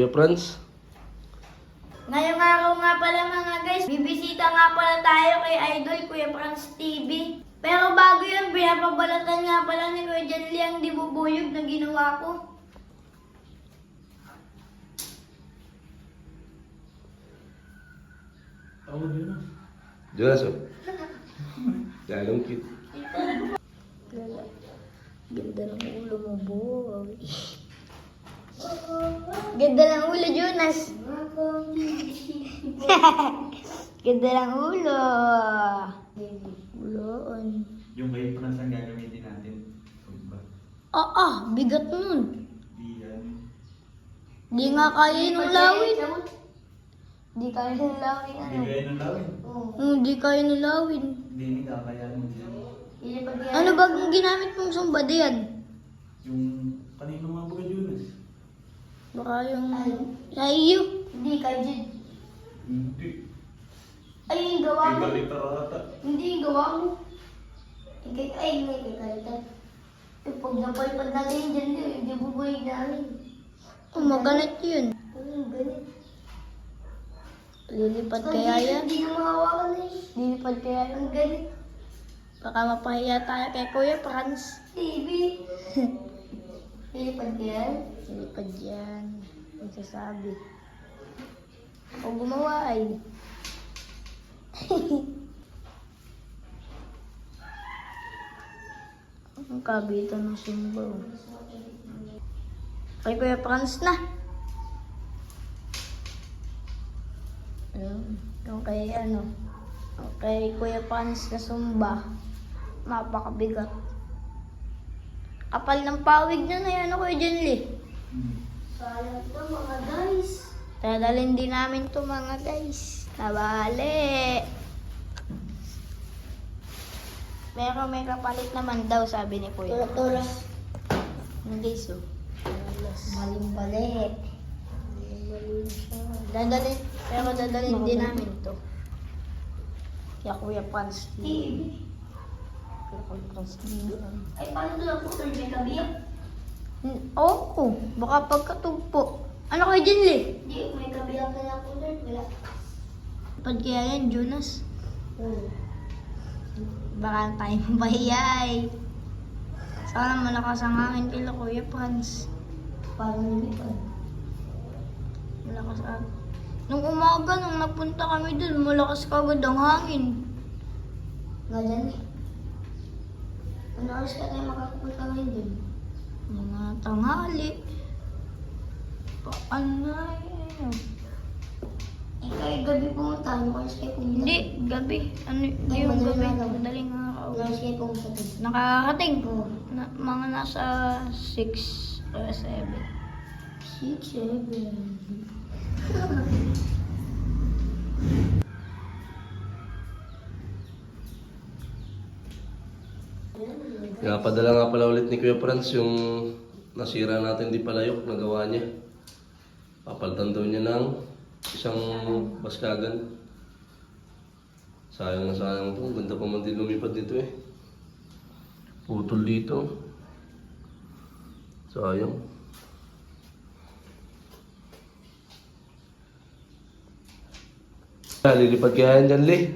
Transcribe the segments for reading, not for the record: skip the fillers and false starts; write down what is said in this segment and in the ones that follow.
Kuya Franz, Ngayong araw nga pala mga guys, bibisita nga pala tayo kay Idol Kuya Franz TV. Pero bago yun, pinapabalatan nga pala ni Kuya Janly ang dibubuyog na ginawa ko. Jonas, oh. Lalong cute. Ganda ng ulo mo, boy. Ganda ng ulo, Jonas. Ganda ng ulo. Uloon. Yung kayo pa saan gagamitin natin? Ba? Bigat nun. Di yan. Di nga kaya nung lawin. Di kaya nung lawin. Hindi kayo nang lawin. Di kaya nung lawin. Hindi ni kakayanin mo dyan. Ano ba kung ginamit mong sumbada yan? Yung kanino nga ba Jonas? Baka yung sa iyo. Hindi, kay Jid. Hindi. Ay, yung gawa Kay mo. Galita ata. Hindi, yung gawa mo. Hindi, kay Kalita. Pag napalipad natin dyan, hindi bubuhay namin. Magalit yun. Ganit. Lilipad kaya yan? Hindi na makawakan eh. Lilipad kaya yan? Ang ganit. Baka mapahiya tayo kay Kuya Franz. TV. Lilipad kaya yan? Lilipad yan. Nagsasabi. O gumawa ay. Ang kabitan ng sumbo. Kay Kuya Franz na. Yung kay kay Kuya Franz na sumba. Napakabigat. Kapal ng pawig na yan Kuya Janly. Sayang to mga guys. Dadalhin din namin to mga guys. Nabali. Pero may kapalit naman daw sabi ni Kuya. Tulas. Hindi so. Maling-bali. Dadalhin din namin to. Kaya Kuya Franz TV. Kuya Franz TV. Ay, paano doon po? May kabiyak? Oo. Baka pagkatugpo. Ano kayo Janly? Hindi, may kabiyak na lang po doon. Wala. Pad kaya yan, Jonas? Baka tayo mapahiyay. Sana malakas ang hangin kila Kuya Franz. Parang lumipad. Malakas ang... Nung umaga, nung napunta kami dun, malakas kagad ang hangin. Nga dyan eh. Ano oras ka tayo makakapunta ngayon dun? Mga tanghali. Paanay. Ikaw gabi pumunta. Ano oras kayo pumunta? Hindi, gabi. Hindi yung gabi. Madaling araw. Ano oras kayo pumunta dun? Nakakating. Mga nasa 6 or 7. 6, 7. Padala nga pala ulit ni Kuya Franz yung nasira natin di palayok na gawa niya. Papalitan daw niya ng isang baskagan. Sayang na sayang to. Ganda pa man din lumipad dito eh. Putol dito. Sayang. Lilipad kaya yan dyan, Lee.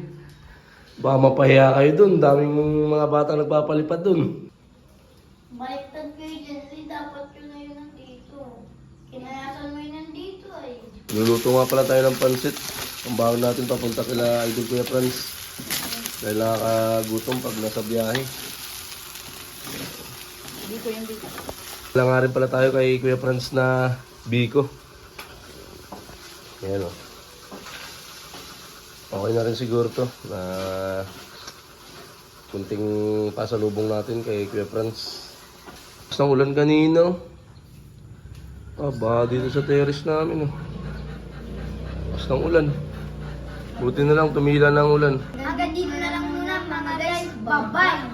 Baka mapahiya kayo dun. Daming mga bata nagpapalipad dun. Baliktad kayo dyan, Lee. Dapat yun na yun nandito. Kinayasan mo yun nandito ay. Luluto nga pala tayo ng pansit. Ang baon natin papunta kila Idol Kuya Franz. Dahil nakakagutom pag nasa biyahe. Dito yung dito. Wala nga rin pala tayo kay Kuya Franz na biko. Ayan o. Okay na rin siguro to na kunting pasalubong natin kay Kuya Franz. Mas ng ulan kanina. Baha dito sa terrace namin. Mas ng ulan. Buti na lang tumila ng ulan. Hanggang dito na lang muna mga guys. Bye-bye!